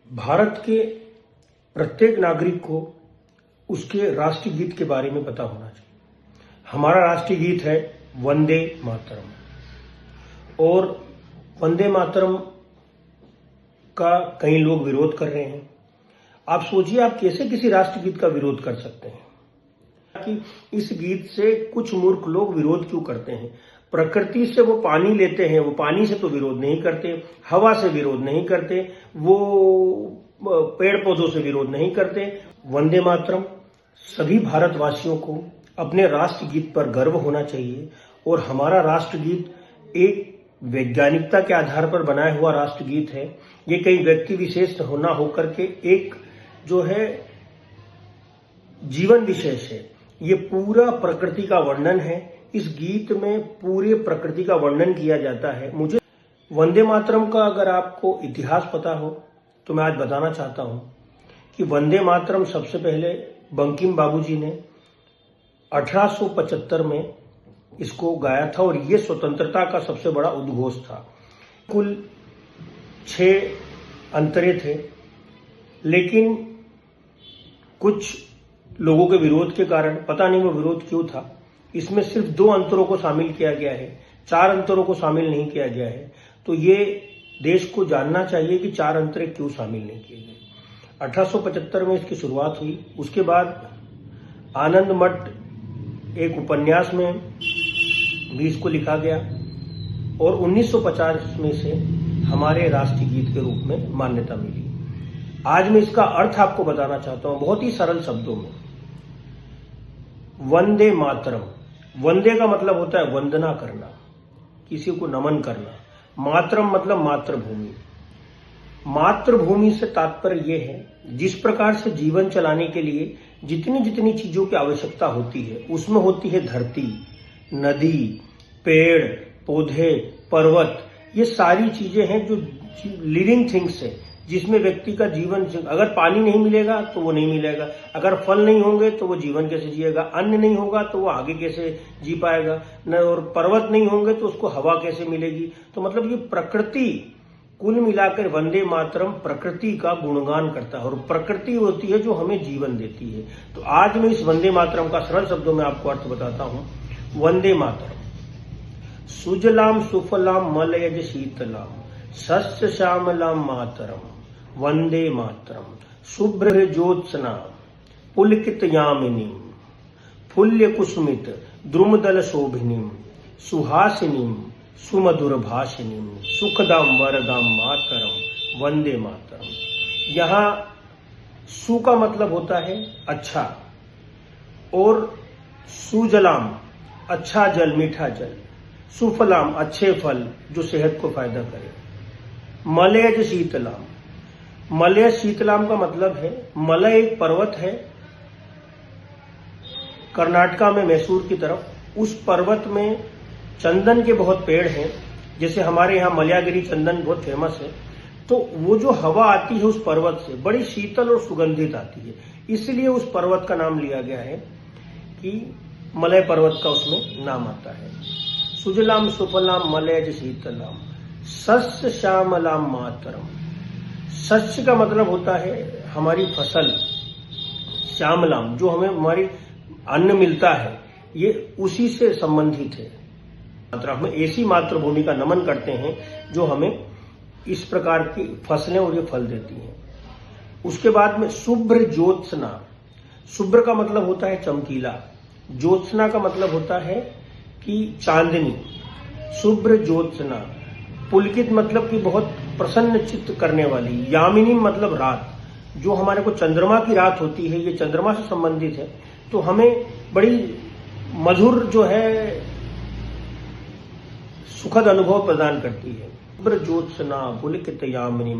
भारत के प्रत्येक नागरिक को उसके राष्ट्रीय गीत के बारे में पता होना चाहिए। हमारा राष्ट्रीय गीत है वंदे मातरम, और वंदे मातरम का कई लोग विरोध कर रहे हैं। आप सोचिए, आप कैसे किसी राष्ट्रीय गीत का विरोध कर सकते हैं? कि इस गीत से कुछ मूर्ख लोग विरोध क्यों करते हैं? प्रकृति से वो पानी लेते हैं, वो पानी से तो विरोध नहीं करते, हवा से विरोध नहीं करते, वो पेड़ पौधों से विरोध नहीं करते। वंदे मातरम, सभी भारतवासियों को अपने राष्ट्र गीत पर गर्व होना चाहिए। और हमारा राष्ट्र गीत एक वैज्ञानिकता के आधार पर बनाया हुआ राष्ट्र गीत है। ये कई व्यक्ति विशेष होना होकर के एक जो है जीवन विशेष है। ये पूरा प्रकृति का वर्णन है। इस गीत में पूरे प्रकृति का वर्णन किया जाता है। मुझे वंदे मातरम का अगर आपको इतिहास पता हो तो मैं आज बताना चाहता हूं कि वंदे मातरम सबसे पहले बंकिम बाबूजी ने 1875 में इसको गाया था, और ये स्वतंत्रता का सबसे बड़ा उद्घोष था। कुल 6 अंतरे थे, लेकिन कुछ लोगों के विरोध के कारण, पता नहीं वो विरोध क्यों था, इसमें सिर्फ 2 अंतरों को शामिल किया गया है, 4 अंतरों को शामिल नहीं किया गया है। तो ये देश को जानना चाहिए कि 4 अंतरे क्यों शामिल नहीं किए गए। 1875 में इसकी शुरुआत हुई। उसके बाद आनंद मठ एक उपन्यास में भी इसको लिखा गया, और 1950 में से हमारे राष्ट्रीय गीत के रूप में मान्यता मिली। आज मैं इसका अर्थ आपको बताना चाहता हूं बहुत ही सरल शब्दों में। वंदे मातरम, वंदे का मतलब होता है वंदना करना, किसी को नमन करना। मातरम मतलब मातृभूमि। मातृभूमि से तात्पर्य यह है, जिस प्रकार से जीवन चलाने के लिए जितनी जितनी चीजों की आवश्यकता होती है, उसमें होती है धरती, नदी, पेड़ पौधे, पर्वत। ये सारी चीजें हैं जो लिविंग थिंग्स है, जिसमें व्यक्ति का जीवन, अगर पानी नहीं मिलेगा तो वो नहीं मिलेगा, अगर फल नहीं होंगे तो वो जीवन कैसे जिएगा, अन्न नहीं होगा तो वो आगे कैसे जी पाएगा, न और पर्वत नहीं होंगे तो उसको हवा कैसे मिलेगी। तो मतलब ये प्रकृति, कुल मिलाकर वंदे मातरम प्रकृति का गुणगान करता है, और प्रकृति होती है जो हमें जीवन देती है। तो आज मैं इस वंदे मातरम का सरल शब्दों में आपको अर्थ बताता हूं। वंदे मातरम। सुजलाम सुफलाम मलयज शीतलाम शस्य श्यामलाम मातरम वंदे मातरम। शुभ्र ज्योत्सना पुलकित यामिनीम फुल्य कुसुमित द्रुमदल शोभिनीम सुहासिनीम सुमधुर भाषिनीम सुखदाम वरदाम मातरम वंदे मातरम। यहां सु का मतलब होता है अच्छा, और सुजलाम अच्छा जल, मीठा जल, सुफलाम अच्छे फल जो सेहत को फायदा करे, मलयज शीतलाम। मलय शीतलाम का मतलब है, मलय एक पर्वत है कर्नाटका में मैसूर की तरफ। उस पर्वत में चंदन के बहुत पेड़ हैं, जैसे हमारे यहाँ मलयागिरी चंदन बहुत फेमस है। तो वो जो हवा आती है उस पर्वत से बड़ी शीतल और सुगंधित आती है, इसलिए उस पर्वत का नाम लिया गया है कि मलय पर्वत का उसमें नाम आता है। सुजलाम सुफलाम मलयज शीतलाम शस्य श्यामलाम मातरम। शस्य का मतलब होता है हमारी फसल, श्यामलाम जो हमें हमारी अन्न मिलता है, ये उसी से संबंधित है। हम ऐसी मातृभूमि का नमन करते हैं जो हमें इस प्रकार की फसलें और ये फल देती हैं। उसके बाद में शुभ्र ज्योत्सना। शुभ्र का मतलब होता है चमकीला, ज्योत्सना का मतलब होता है कि चांदनी। शुभ्र ज्योत्सना। पुलकित मतलब कि बहुत प्रसन्न चित्त करने वाली। यामिनी मतलब रात, जो हमारे को चंद्रमा की रात होती है, ये चंद्रमा से संबंधित है, तो हमें बड़ी मधुर जो है सुखद अनुभव प्रदान करती है। शुभ्र ज्योत्सना पुलकित यामिनी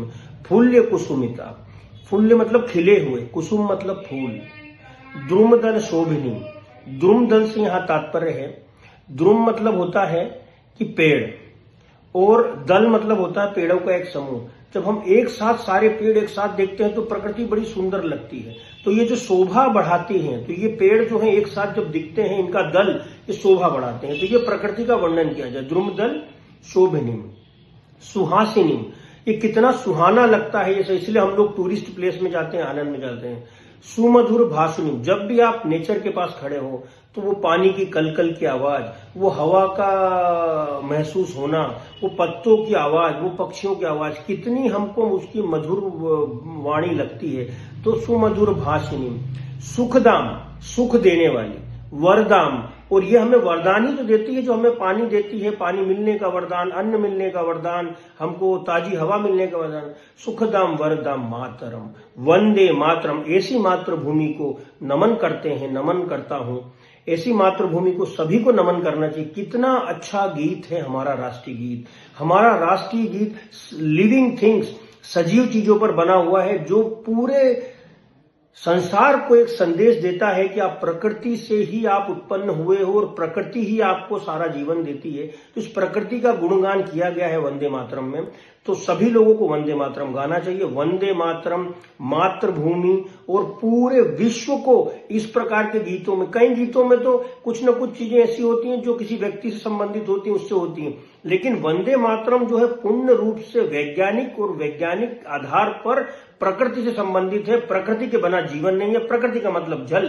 फुल्य कुसुमिता। फुल्य मतलब खिले हुए, कुसुम मतलब फूल। द्रुमदल शोभिनी। द्रुमदल से यहां तात्पर्य है, द्रुम मतलब होता है कि पेड़, और दल मतलब होता है पेड़ों का एक समूह। जब हम एक साथ सारे पेड़ एक साथ देखते हैं तो प्रकृति बड़ी सुंदर लगती है। तो ये जो शोभा बढ़ाते हैं, तो ये पेड़ जो है एक साथ जब दिखते हैं, इनका दल ये शोभा बढ़ाते हैं। तो ये प्रकृति का वर्णन किया जाए। द्रुमदल शोभिनीम सुहासिनीम, कि कितना सुहाना लगता है ये। इसलिए हम लोग टूरिस्ट प्लेस में जाते हैं, आनंद में जाते हैं। सुमधुर भाषिणी, जब भी आप नेचर के पास खड़े हो तो वो पानी की कलकल की आवाज, वो हवा का महसूस होना, वो पत्तों की आवाज, वो पक्षियों की आवाज, कितनी हमको उसकी मधुर वाणी लगती है। तो सुमधुर भाषिणी, सुखदाम, सुख देने वाली, वरदाम, और ये हमें वरदान ही तो देती है, जो हमें पानी देती है, पानी मिलने का वरदान, अन्न मिलने का वरदान, हमको ताजी हवा मिलने का वरदान। सुखदाम वरदाम मातरम, वंदे मातरम, ऐसी मातृभूमि को नमन करते हैं, नमन करता हूं। ऐसी मातृभूमि को सभी को नमन करना चाहिए। कितना अच्छा गीत है हमारा राष्ट्रीय गीत। हमारा राष्ट्रीय गीत लिविंग थिंग्स, सजीव चीजों पर बना हुआ है, जो पूरे संसार को एक संदेश देता है कि आप प्रकृति से ही आप उत्पन्न हुए हो और प्रकृति ही आपको सारा जीवन देती है। तो इस प्रकृति का गुणगान किया गया है वंदे मातरम में। तो सभी लोगों को वंदे मातरम गाना चाहिए। वंदे मातरम, मातृभूमि और पूरे विश्व को इस प्रकार के गीतों में, कई गीतों में तो कुछ न कुछ चीजें ऐसी होती हैं जो किसी व्यक्ति से संबंधित होती हैं, उससे होती हैं, लेकिन वंदे मातरम जो है पूर्ण रूप से वैज्ञानिक और वैज्ञानिक आधार पर प्रकृति से संबंधित है। प्रकृति के बिना जीवन नहीं है। प्रकृति का मतलब जल,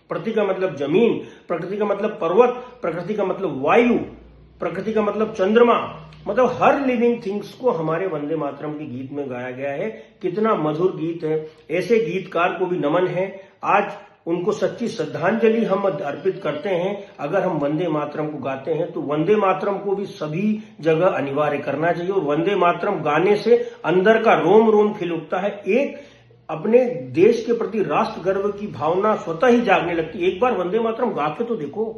प्रकृति का मतलब जमीन, प्रकृति का मतलब पर्वत, प्रकृति का मतलब वायु, प्रकृति का मतलब चंद्रमा, मतलब हर लिविंग थिंग्स को हमारे वंदे मातरम के गीत में गाया गया है। कितना मधुर गीत है। ऐसे गीतकार को भी नमन है। आज उनको सच्ची श्रद्धांजलि हम अर्पित करते हैं। अगर हम वंदे मातरम को गाते हैं तो वंदे मातरम को भी सभी जगह अनिवार्य करना चाहिए। और वंदे मातरम गाने से अंदर का रोम रोम खिल उठता है। एक अपने देश के प्रति राष्ट्र गर्व की भावना स्वतः ही जागने लगती है। एक बार वंदे मातरम गा के तो देखो।